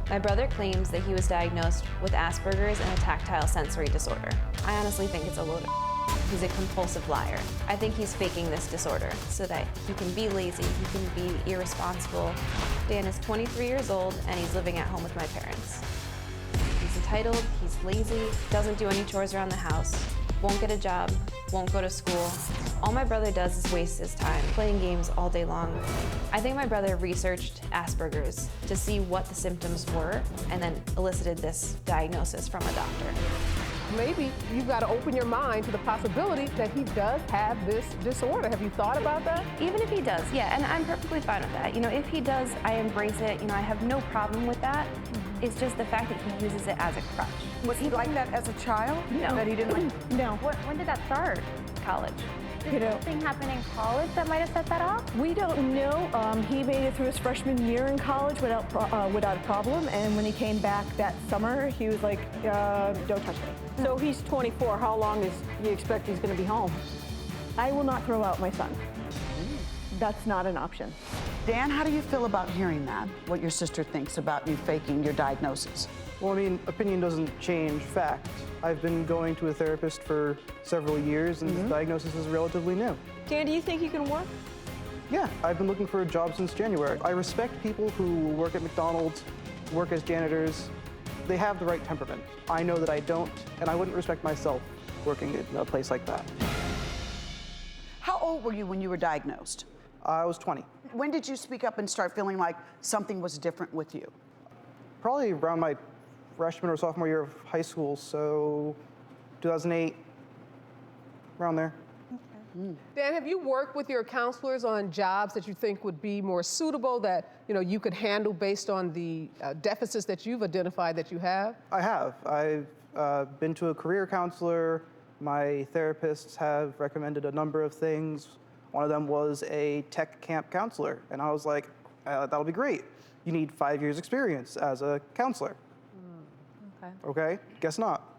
My brother claims that he was diagnosed with Asperger's and a tactile sensory disorder. I honestly think it's a load of He's a compulsive liar. I think he's faking this disorder so that he can be lazy, he can be irresponsible. Dan is 23 years old and he's living at home with my parents. He's entitled, he's lazy, doesn't do any chores around the house, won't get a job, won't go to school. All my brother does is waste his time playing games all day long. I think my brother researched Asperger's to see what the symptoms were and then elicited this diagnosis from a doctor. Maybe you've got to open your mind to the possibility that he does have this disorder. Have you thought about that? Even if he does, yeah, and I'm perfectly fine with that. You know, if he does, I embrace it. You know, I have no problem with that. It's just the fact that he uses it as a crutch. Was he like that as a child? No. That he didn't like? No. When did that start? College. Did something happen in college that might have set that off? We don't know. He made it through his freshman year in college without a problem, and when he came back that summer, he was like, don't touch me. So he's 24. How long is you expect he's going to be home? I will not throw out my son. That's not an option. Dan, how do you feel about hearing that, what your sister thinks about you faking your diagnosis? Well, I mean, opinion doesn't change fact. I've been going to a therapist for several years, and this diagnosis is relatively new. Dan, do you think you can work? Yeah, I've been looking for a job since January. I respect people who work at McDonald's, work as janitors. They have the right temperament. I know that I don't, and I wouldn't respect myself working in a place like that. How old were you when you were diagnosed? I was 20. When did you speak up and start feeling like something was different with you? Probably around my freshman or sophomore year of high school, so 2008, around there. Dan, have you worked with your counselors on jobs that you think would be more suitable that you could handle based on the deficits that you've identified that you have? I have. I've been to a career counselor. My therapists have recommended a number of things. One of them was a tech camp counselor, and I was like, that'll be great. You need 5 years experience as a counselor. Okay, guess not.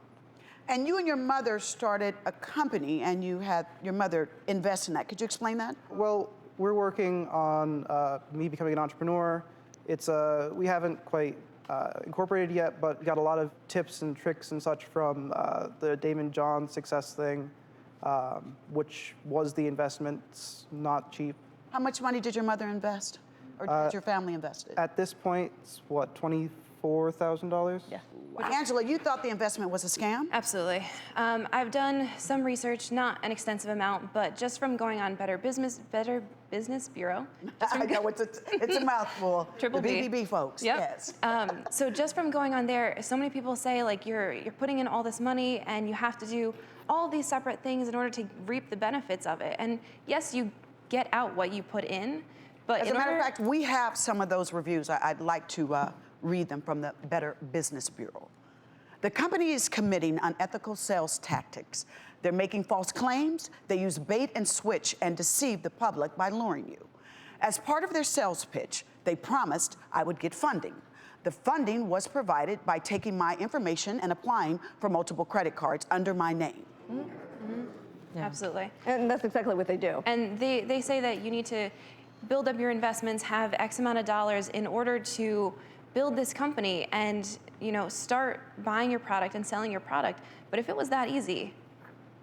And you and your mother started a company, and you had your mother invest in that. Could you explain that? Well, we're working on me becoming an entrepreneur. We haven't quite incorporated yet, but got a lot of tips and tricks and such from the Damon John success thing, which was the investment. It's not cheap. How much money did your mother invest? Or did your family invest it? At this point, it's what, $24,000? Yeah. Wow. Angela, you thought the investment was a scam? Absolutely. I've done some research, not an extensive amount, but just from going on Better Business Bureau. I know, it's a mouthful. Triple the B. BBB folks, Yep. yes. So just from going on there, so many people say, like, you're putting in all this money and you have to do all these separate things in order to reap the benefits of it. And yes, you get out what you put in, but As a matter of fact, we have some of those reviews. I'd like to read them from the Better Business Bureau. The company is committing unethical sales tactics. They're making false claims. They use bait and switch and deceive the public by luring you. As part of their sales pitch, they promised I would get funding. The funding was provided by taking my information and applying for multiple credit cards under my name. Yeah. Absolutely. And that's exactly what they do. And they say that you need to build up your investments, have X amount of dollars in order to build this company and start buying your product and selling your product. But if it was that easy,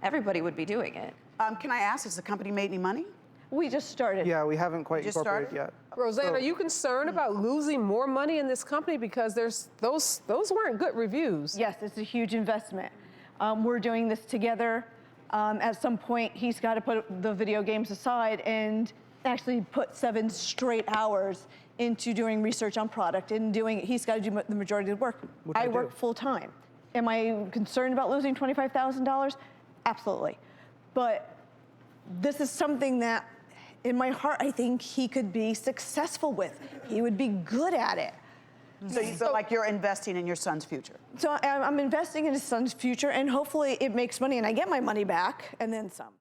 everybody would be doing it. Can I ask, has the company made any money? We just started. Yeah, we haven't quite Just incorporated started? yet. Rosanna, are you concerned about losing more money in this company because those weren't good reviews? Yes, it's a huge investment. We're doing this together. At some point, he's got to put the video games aside and actually put 7 straight hours into doing research on product and he's got to do the majority of the work. I work full time. Am I concerned about losing $25,000? Absolutely. But this is something that, in my heart, I think he could be successful with. He would be good at it. So you feel like you're investing in your son's future? So I'm investing in his son's future, and hopefully it makes money and I get my money back and then some.